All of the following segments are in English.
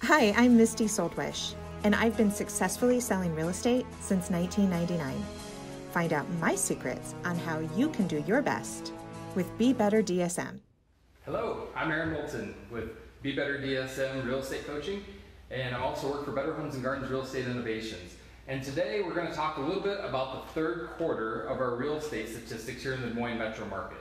Hi, I'm Misty SOLDwisch, and I've been successfully selling real estate since 1999. Find out my secrets on how you can do your best with Be Better DSM. Hello, I'm Aaron Moulton with Be Better DSM Real Estate Coaching, and I also work for Better Homes and Gardens Real Estate Innovations. And today we're going to talk a little bit about the third quarter of our real estate statistics here in the Moines metro market.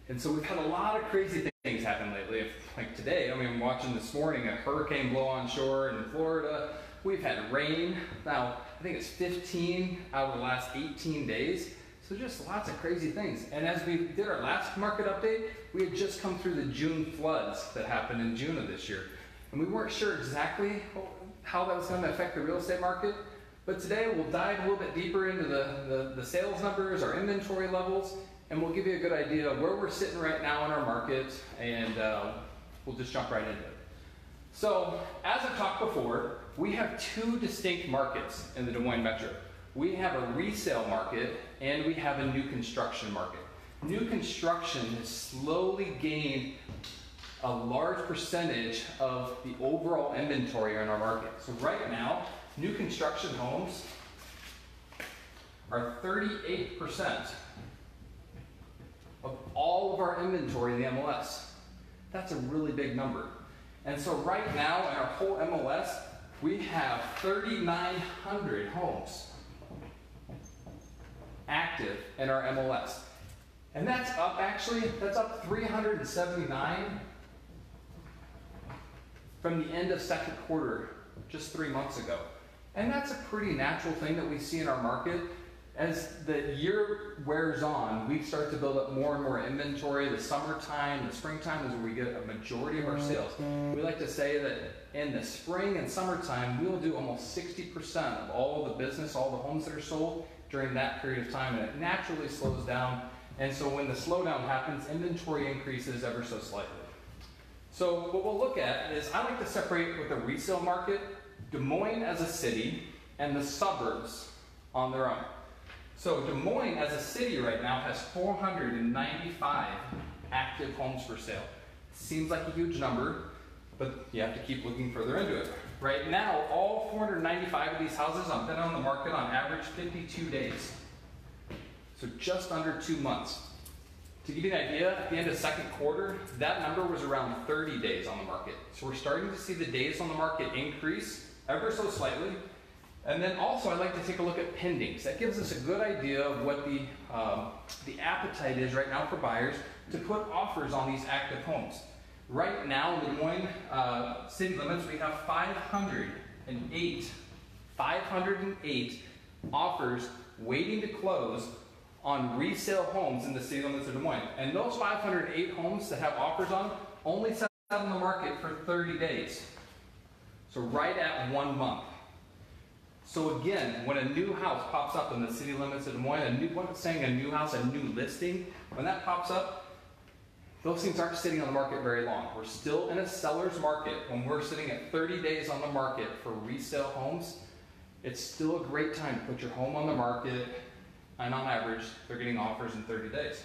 And so we've had a lot of crazy things happen lately. Like today, I'm watching this morning a hurricane blow on shore in Florida. We've had rain. Now, I think it's 15 out of the last 18 days. So just lots of crazy things. And as we did our last market update, we had just come through the June floods that happened in June of this year. And we weren't sure exactly how that was going to affect the real estate market. But today we'll dive a little bit deeper into the sales numbers, our inventory levels, and we'll give you a good idea of where we're sitting right now in our market, and we'll just jump right into it. So, as I've talked before, we have two distinct markets in the Des Moines metro. We have a resale market and we have a new construction market. New construction has slowly gained a large percentage of the overall inventory in our market. So right now, new construction homes are 38% of all of our inventory in the MLS. That's a really big number. And so right now in our whole MLS, we have 3,900 homes active in our MLS. And that's up, actually, that's up 379 from the end of second quarter, just 3 months ago. And that's a pretty natural thing that we see in our market. As the year wears on, we start to build up more and more inventory. The summertime, the springtime is where we get a majority of our sales. We like to say that in the spring and summertime, we'll do almost 60% of all the business, all the homes that are sold during that period of time, and it naturally slows down. And so when the slowdown happens, inventory increases ever so slightly. So what we'll look at is, I like to separate with the resale market, Des Moines as a city, and the suburbs on their own. So Des Moines as a city right now has 495 active homes for sale. Seems like a huge number, but you have to keep looking further into it. Right now, all 495 of these houses have been on the market on average 52 days. So just under 2 months. To give you an idea, at the end of second quarter, that number was around 30 days on the market. So we're starting to see the days on the market increase ever so slightly. And then also, I like to take a look at pendings. That gives us a good idea of what the appetite is right now for buyers to put offers on these active homes. Right now, in the Des Moines city limits, we have 508 offers waiting to close on resale homes in the city limits of Des Moines. And those 508 homes that have offers on them only sat on the market for 30 days. So right at 1 month. So again, when a new house pops up in the city limits of Des Moines, a new house, a new listing, when that pops up, those things aren't sitting on the market very long. We're still in a seller's market. When we're sitting at 30 days on the market for resale homes, it's still a great time to put your home on the market, and on average, they're getting offers in 30 days.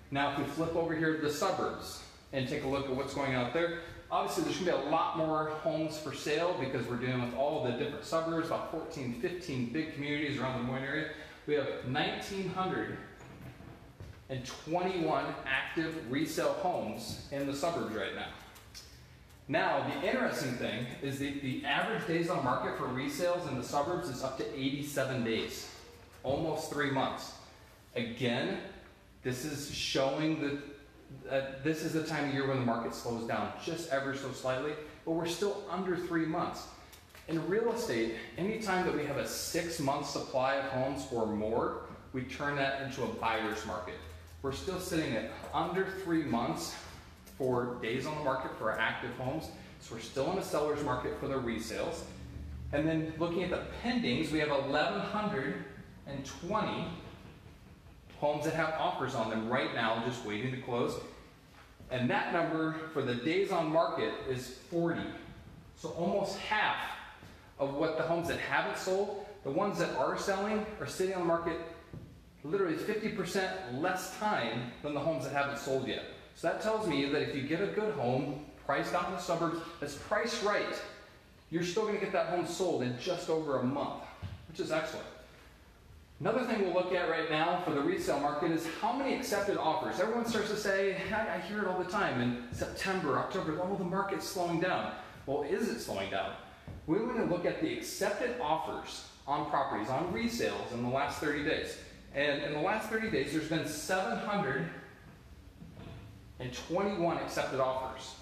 Now, if we flip over here to the suburbs and take a look at what's going on out there, obviously there's going to be a lot more homes for sale because we're dealing with all the different suburbs, about 14, 15 big communities around the Des Moines area. We have 1,921 active resale homes in the suburbs right now. Now, the interesting thing is the average days on market for resales in the suburbs is up to 87 days, almost 3 months. Again, this is showing that this is the time of year when the market slows down just ever so slightly, but we're still under 3 months. In real estate, anytime that we have a 6-month supply of homes or more, we turn that into a buyer's market. We're still sitting at under 3 months for days on the market for our active homes, so we're still in a seller's market for the resales. And then looking at the pendings, we have 1,120 homes that have offers on them right now, just waiting to close. And that number for the days on market is 40. So almost half of what the homes that haven't sold, the ones that are selling are sitting on the market literally 50% less time than the homes that haven't sold yet. So that tells me that if you get a good home priced out in the suburbs that's priced right, you're still going to get that home sold in just over a month, which is excellent. Another thing we'll look at right now for the resale market is how many accepted offers. Everyone starts to say, I hear it all the time in September, October, oh, the market's slowing down. Well, is it slowing down? We're going to look at the accepted offers on properties, on resales in the last 30 days. And in the last 30 days, there's been 721 accepted offers.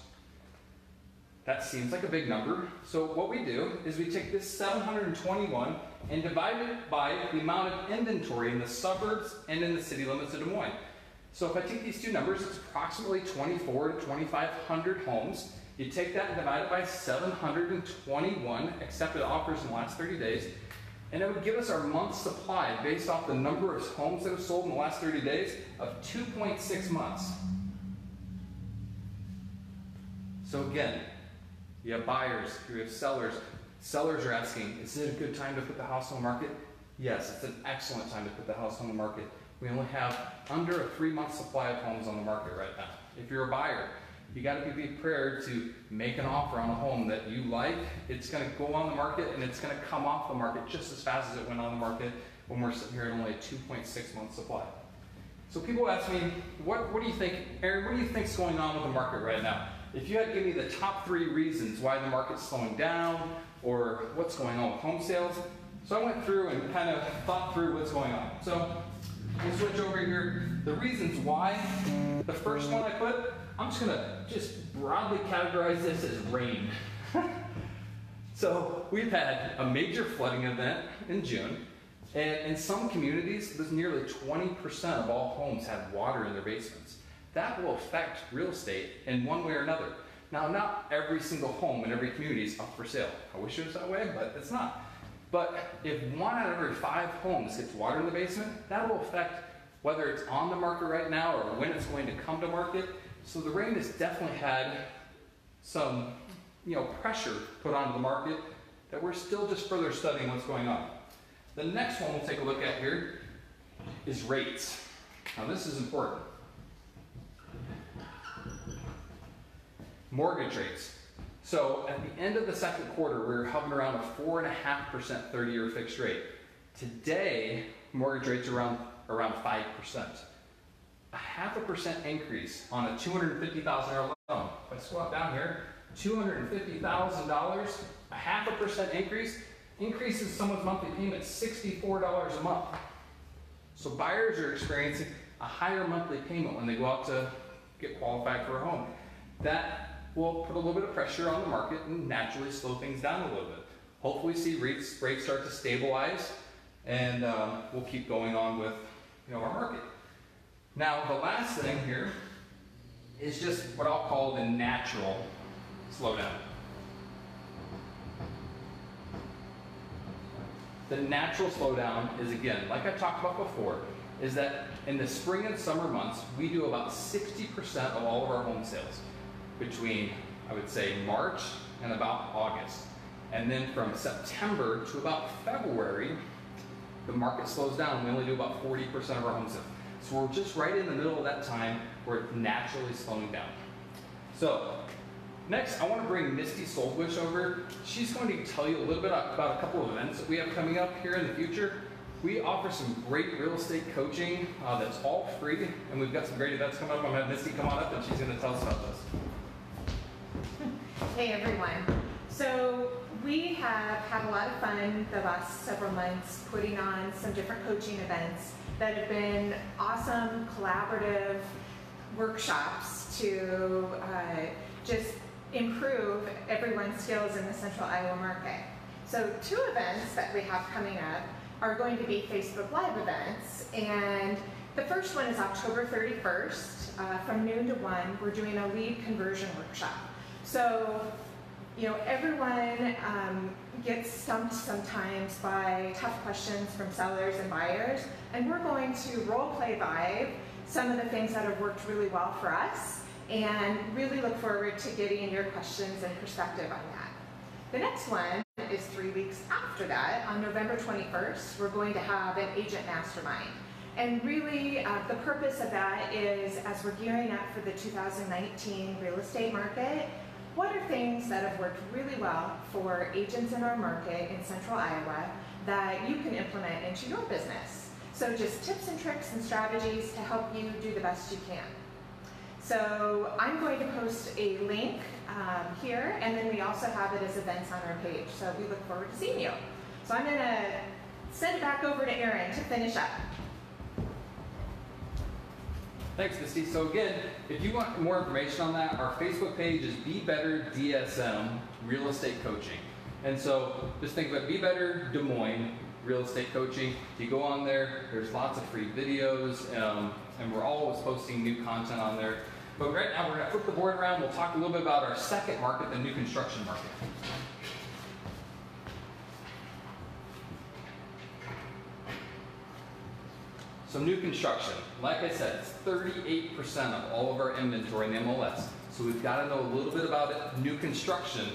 That seems like a big number. So what we do is we take this 721 and divide it by the amount of inventory in the suburbs and in the city limits of Des Moines. So if I take these two numbers, it's approximately 2,400 to 2,500 homes. You take that and divide it by 721 accepted offers in the last 30 days, and it would give us our month's supply based off the number of homes that have sold in the last 30 days of 2.6 months. So again, you have buyers, you have sellers. Sellers are asking, is it a good time to put the house on the market? Yes, it's an excellent time to put the house on the market. We only have under a 3-month supply of homes on the market right now. If you're a buyer, you got to be prepared to make an offer on a home that you like. It's going to go on the market and it's going to come off the market just as fast as it went on the market when we're sitting here at only a 2.6 month supply. So people ask me, what do you think, Aaron, what do you think is going on with the market right now? If you had to give me the top 3 reasons why the market's slowing down or what's going on with home sales, so I went through and kind of thought through what's going on. So we'll switch over here. The reasons why, the first one I put, I'm just going to broadly categorize this as rain. So we've had a major flooding event in June, and in some communities, there's nearly 20% of all homes have water in their basements. That will affect real estate in one way or another. Now, not every single home in every community is up for sale. I wish it was that way, but it's not. But if 1 out of every 5 homes gets water in the basement, that will affect whether it's on the market right now or when it's going to come to market. So the rain has definitely had some, pressure put onto the market that we're still just further studying what's going on. The next one we'll take a look at here is rates. Now this is important. Mortgage rates. So at the end of the second quarter, we were hovering around a 4.5% 30-year fixed rate. Today, mortgage rates are around 5%. A 0.5% increase on a $250,000 loan. If I squat down here, $250,000, a 0.5% increase increases someone's monthly payment $64 a month. So buyers are experiencing a higher monthly payment when they go out to get qualified for a home. That will put a little bit of pressure on the market and naturally slow things down a little bit. Hopefully see rates start to stabilize, and we'll keep going on with our market. Now the last thing here is just what I'll call the natural slowdown. The natural slowdown is, again, like I talked about before, is that in the spring and summer months, we do about 60% of all of our home sales between, I would say, March and about August. And then from September to about February, the market slows down. We only do about 40% of our home sales. So we're just right in the middle of that time where it's naturally slowing down. So next, I want to bring Misty SOLDwisch over. She's going to tell you a little bit about a couple of events that we have coming up here in the future. We offer some great real estate coaching that's all free, and we've got some great events coming up. I'm going to have Misty come on up, and she's going to tell us about this. Hey everyone. So we have had a lot of fun the last several months putting on some different coaching events that have been awesome collaborative workshops to just improve everyone's skills in the Central Iowa market. So 2 events that we have coming up are going to be Facebook Live events, and the first one is October 31st from noon to 1. We're doing a lead conversion workshop. So, everyone gets stumped sometimes by tough questions from sellers and buyers, and we're going to role play live some of the things that have worked really well for us, and really look forward to getting your questions and perspective on that. The next one is 3 weeks after that. On November 21st, we're going to have an agent mastermind. And really, the purpose of that is, as we're gearing up for the 2019 real estate market, what are things that have worked really well for agents in our market in central Iowa that you can implement into your business. So just tips and tricks and strategies to help you do the best you can. So I'm going to post a link here, and then we also have it as events on our page. So we look forward to seeing you. So I'm going to send it back over to Aaron to finish up. Thanks, Misty. So again, if you want more information on that, our Facebook page is Be Better DSM Real Estate Coaching. And so just think about Be Better Des Moines Real Estate Coaching. If you go on there, there's lots of free videos, and we're always posting new content on there. But right now, we're going to flip the board around. We'll talk a little bit about our second market, the new construction market. So new construction, like I said, it's 38% of all of our inventory in the MLS. So we've got to know a little bit about it, new construction,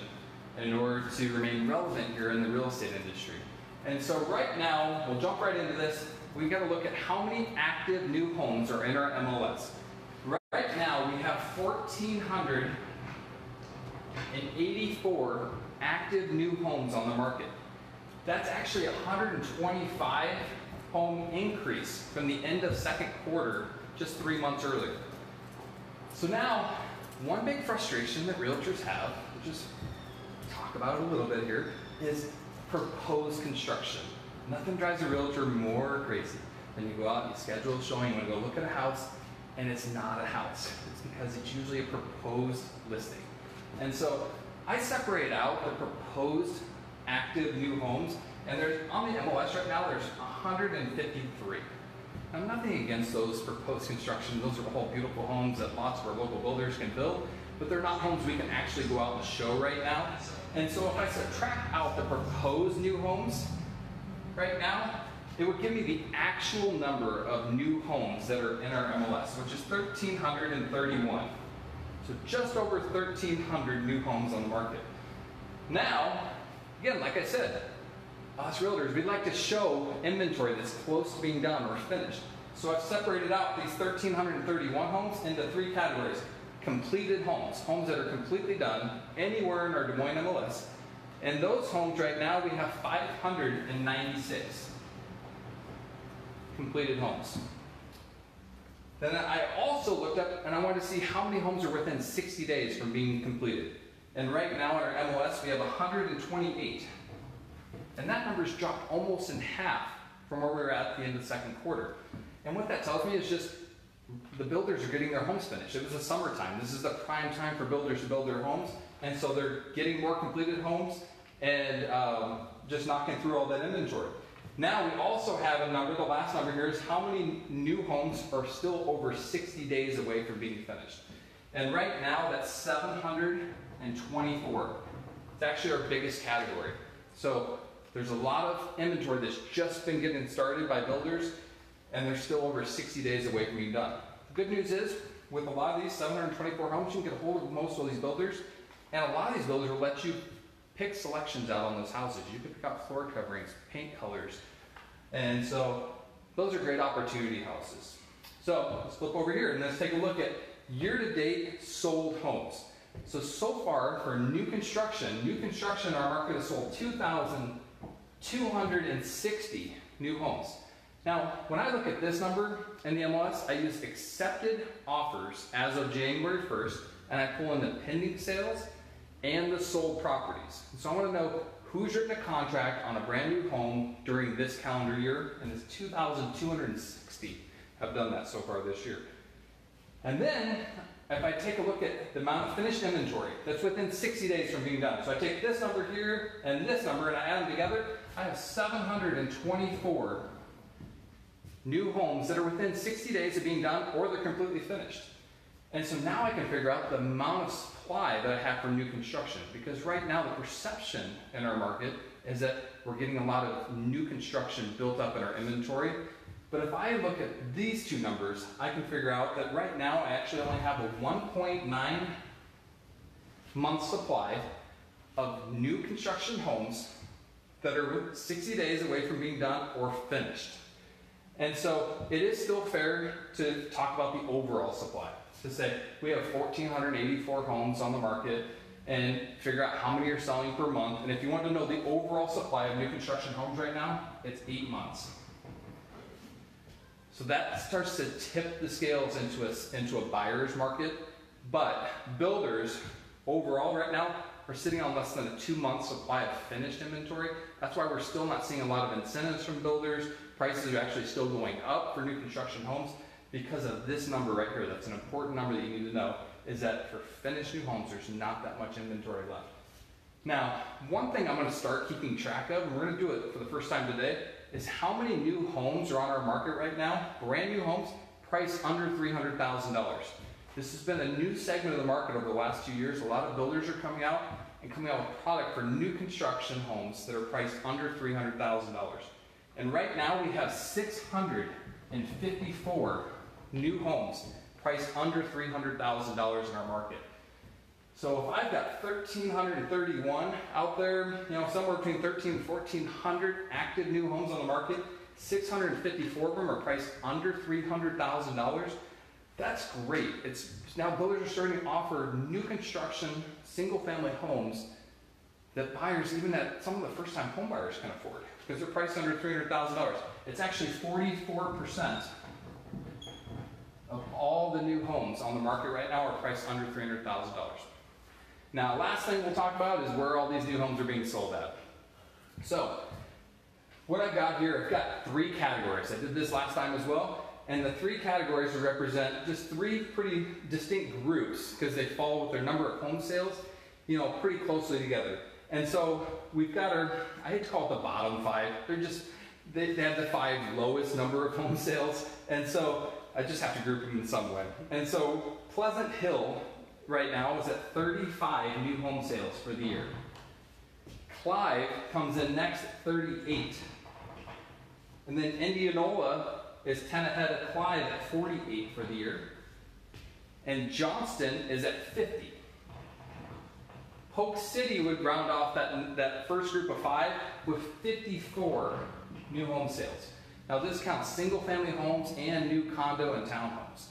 in order to remain relevant here in the real estate industry. And so right now, we'll jump right into this. We've got to look at how many active new homes are in our MLS. Right now, we have 1,484 active new homes on the market. That's actually 125 home increase from the end of second quarter, just 3 months earlier. So now, one big frustration that realtors have, we'll just talk about it a little bit here, is proposed construction. Nothing drives a realtor more crazy than you go out and you schedule a showing, you want to go look at a house, and it's not a house. It's because it's usually a proposed listing. And so I separate out the proposed active new homes, and there's on the MLS right now, there's 153. Now, nothing against those proposed construction. Those are all beautiful homes that lots of our local builders can build, but they're not homes we can actually go out and show right now. And so if I subtract out the proposed new homes right now, it would give me the actual number of new homes that are in our MLS, which is 1,331. So just over 1,300 new homes on the market. Now, again, like I said, us realtors, we'd like to show inventory that's close to being done or finished. So I've separated out these 1,331 homes into 3 categories. Completed homes, homes that are completely done anywhere in our Des Moines MLS. And those homes right now, we have 596 completed homes. Then I also looked up and I wanted to see how many homes are within 60 days from being completed. And right now in our MLS, we have 128. And that number's dropped almost in half from where we were at the end of the second quarter. And what that tells me is just the builders are getting their homes finished. It was the summertime. This is the prime time for builders to build their homes. And so they're getting more completed homes and just knocking through all that inventory. Now we also have a number, the last number here is how many new homes are still over 60 days away from being finished. And right now that's 724. It's actually our biggest category. So there's a lot of inventory that's just been getting started by builders, and they're still over 60 days away from being done. The good news is, with a lot of these 724 homes, you can get a hold of most of these builders, and a lot of these builders will let you pick selections out on those houses. You can pick out floor coverings, paint colors, and so those are great opportunity houses. So let's flip over here and let's take a look at year-to-date sold homes. So far for new construction in our market has sold 2,260 new homes. Now, when I look at this number in the MLS, I use accepted offers as of January 1st, and I pull in the pending sales and the sold properties. So I want to know who's written a contract on a brand new home during this calendar year, and it's 2,260 have done that so far this year. And then, if I take a look at the amount of finished inventory that's within 60 days from being done. So I take this number here and this number and I add them together, I have 724 new homes that are within 60 days of being done or they're completely finished. And so now I can figure out the amount of supply that I have for new construction, because right now the perception in our market is that we're getting a lot of new construction built up in our inventory. But if I look at these two numbers, I can figure out that right now I actually only have a 1.9 month supply of new construction homes that are 60 days away from being done or finished. And so it is still fair to talk about the overall supply. To say we have 1,484 homes on the market, and figure out how many are selling per month. And if you want to know the overall supply of new construction homes right now, it's 8 months. So that starts to tip the scales into a buyer's market. But builders overall right now are sitting on less than a 2-month supply of finished inventory. That's why we're still not seeing a lot of incentives from builders. Prices are actually still going up for new construction homes because of this number right here. That's an important number that you need to know, is that for finished new homes, there's not that much inventory left. Now, one thing I'm going to start keeping track of, and we're going to do it for the first time today, is how many new homes are on our market right now, brand new homes, priced under $300,000. This has been a new segment of the market over the last 2 years. A lot of builders are coming out with product for new construction homes that are priced under $300,000. And right now we have 654 new homes priced under $300,000 in our market. So if I've got 1,331 out there, somewhere between 1,300 and 1,400 active new homes on the market, 654 of them are priced under $300,000. That's great. Now builders are starting to offer new construction, single-family homes that buyers, even that some of the first-time home buyers, can afford because they're priced under $300,000. It's actually 44% of all the new homes on the market right now are priced under $300,000. Now, last thing we'll talk about is where all these new homes are being sold at. So, what I've got here, I've got 3 categories. I did this last time as well. And the 3 categories will represent just 3 pretty distinct groups because they fall with their number of home sales, pretty closely together. And so we've got I hate to call it the bottom 5. They have the 5 lowest number of home sales. And so I just have to group them in some way. And so Pleasant Hill right now is at 35 new home sales for the year. Clive comes in next at 38. And then Indianola is 10 ahead of Clive at 48 for the year. And Johnston is at 50. Polk City would round off that first group of 5 with 54 new home sales. Now this counts single-family homes and new condo and townhomes.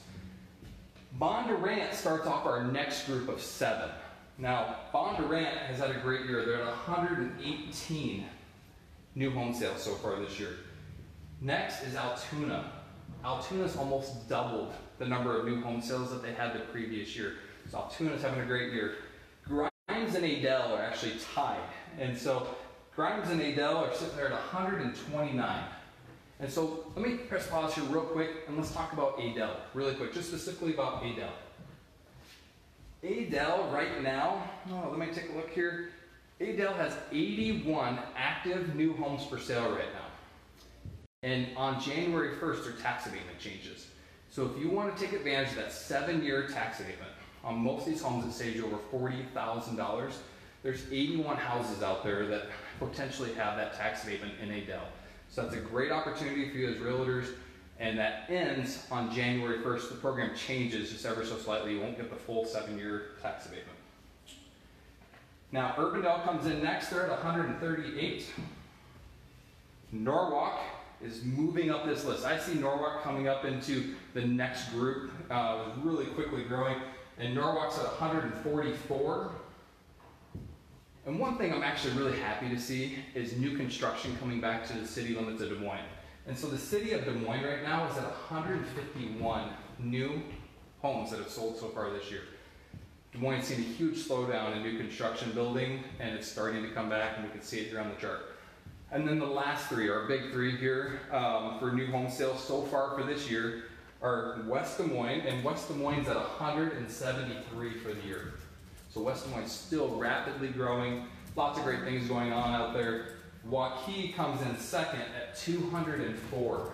Bondurant starts off our next group of 7. Now Bondurant has had a great year. They're at 118 new home sales so far this year. Next is Altoona. Altoona's almost doubled the number of new home sales that they had the previous year. So Altoona's having a great year. Grimes and Adel are actually tied. And so Grimes and Adel are sitting there at 129. And so let me press pause here real quick and let's talk about Adel really quick, just specifically about Adel. Adel right now, let me take a look here. Adel has 81 active new homes for sale right now. And on January 1st, their tax abatement changes. So if you want to take advantage of that 7-year tax abatement, on most of these homes that save you over $40,000, there's 81 houses out there that potentially have that tax abatement in Adel. So that's a great opportunity for you as realtors, and that ends on January 1st. The program changes just ever so slightly. You won't get the full 7-year tax abatement. Now, Urbandale comes in next. They're at 138. Norwalk is moving up this list. I see Norwalk coming up into the next group, really quickly growing, and Norwalk's at 144. And one thing I'm actually really happy to see is new construction coming back to the city limits of Des Moines. And so the city of Des Moines right now is at 151 new homes that have sold so far this year. Des Moines has seen a huge slowdown in new construction building, and it's starting to come back, and we can see it here on the chart. And then the last 3, our big 3 here for new home sales so far for this year are West Des Moines, and West Des Moines at 173 for the year. So West Des Moines still rapidly growing, lots of great things going on out there. Waukee comes in second at 204.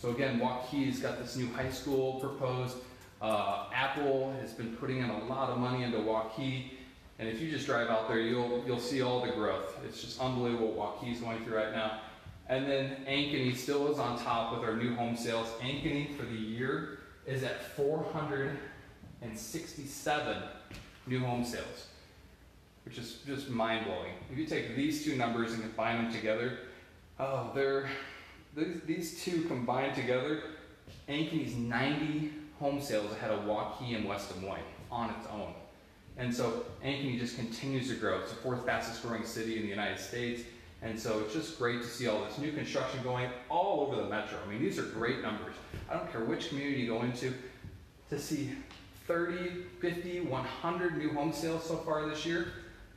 So again, Waukee's got this new high school proposed. Apple has been putting in a lot of money into Waukee. And if you just drive out there, you'll see all the growth. It's just unbelievable what Waukee's going through right now. And then Ankeny still is on top with our new home sales. Ankeny for the year is at 467 new home sales, which is just mind-blowing. If you take these 2 numbers and combine them together, these 2 combined together, Ankeny's 90 home sales ahead of Waukee and West Des Moines on its own. And so Ankeny just continues to grow. It's the 4th fastest growing city in the United States. And so it's just great to see all this new construction going all over the metro. I mean, these are great numbers. I don't care which community you go into, to see 30, 50, 100 new home sales so far this year,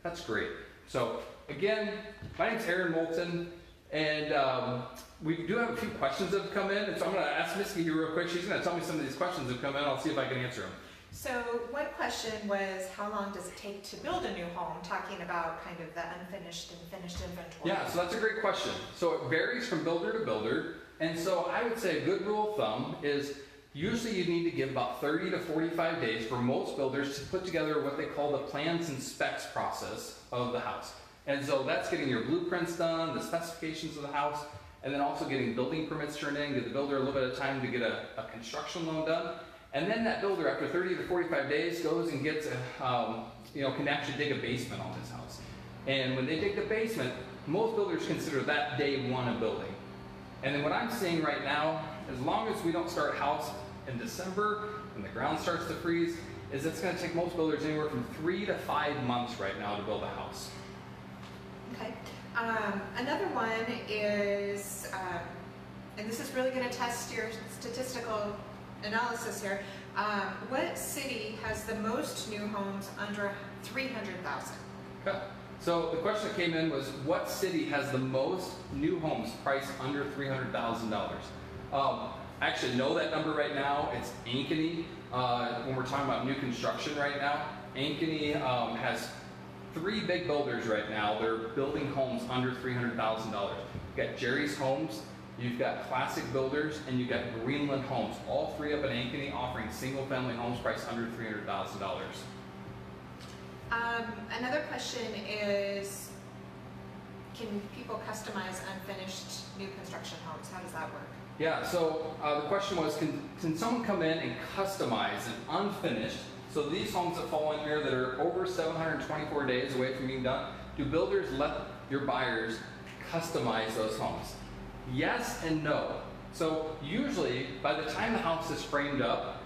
that's great. So again, my name's Aaron Moulton, and we do have a few questions that have come in, and so I'm going to ask Misty here real quick. She's going to tell me some of these questions that have come in. I'll see if I can answer them. So one question was, how long does it take to build a new home? Talking about kind of the unfinished and finished inventory. Yeah, so that's a great question. So it varies from builder to builder. And so I would say a good rule of thumb is usually you need to give about 30 to 45 days for most builders to put together what they call the plans and specs process of the house. And so that's getting your blueprints done, the specifications of the house, and then also getting building permits turned in, give the builder a little bit of time to get a construction loan done. And then that builder, after 30 to 45 days, goes and gets can actually dig a basement on his house. And when they dig the basement, most builders consider that day one of building. And then what I'm seeing right now, as long as we don't start a house in December and the ground starts to freeze, is it's going to take most builders anywhere from 3 to 5 months right now to build a house. Okay. Another one is, and this is really going to test your statistical analysis here. What city has the most new homes under 300,000? Okay. So the question that came in was, what city has the most new homes priced under $300,000? I actually know that number right now. It's Ankeny. When we're talking about new construction right now, Ankeny has 3 big builders right now. They're building homes under $300,000. You've got Jerry's Homes, you've got Classic Builders, and you've got Greenland Homes. All 3 up in Ankeny offering single-family homes priced under $300,000. Another question is, can people customize unfinished new construction homes? How does that work? Yeah, so the question was, can someone come in and customize an unfinished, so these homes that fall in here that are over 724 days away from being done, do builders let your buyers customize those homes? Yes and no. So usually, by the time the house is framed up,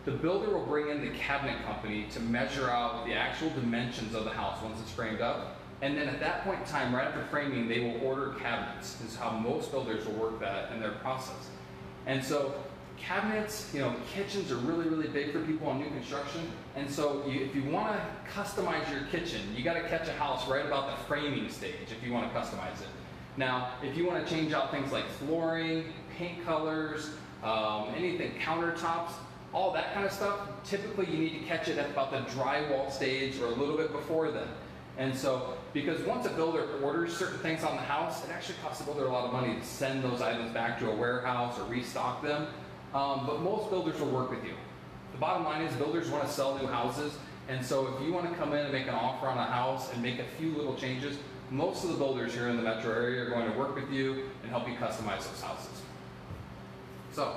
the builder will bring in the cabinet company to measure out the actual dimensions of the house once it's framed up. And then at that point in time, right after framing, they will order cabinets. This is how most builders will work that in their process. And so cabinets, kitchens are really, really big for people on new construction. And so if you want to customize your kitchen, you got to catch a house right about the framing stage if you want to customize it. Now, if you want to change out things like flooring, paint colors, anything, countertops, all that kind of stuff, typically you need to catch it at about the drywall stage or a little bit before then. And so, because once a builder orders certain things on the house, it actually costs the builder a lot of money to send those items back to a warehouse or restock them. But most builders will work with you. The bottom line is builders want to sell new houses, and so if you want to come in and make an offer on a house and make a few little changes, most of the builders here in the metro area are going to work with you and help you customize those houses. So,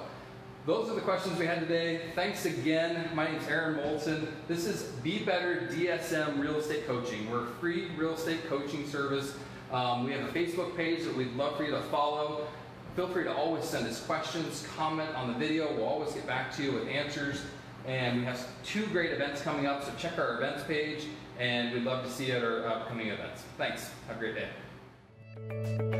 those are the questions we had today. Thanks again. My name is Aaron Moulton. This is Be Better DSM Real Estate Coaching. We're a free real estate coaching service. We have a Facebook page that we'd love for you to follow. Feel free to always send us questions, comment on the video. We'll always get back to you with answers. And we have 2 great events coming up, so check our events page, and we'd love to see you at our upcoming events. Thanks. Have a great day.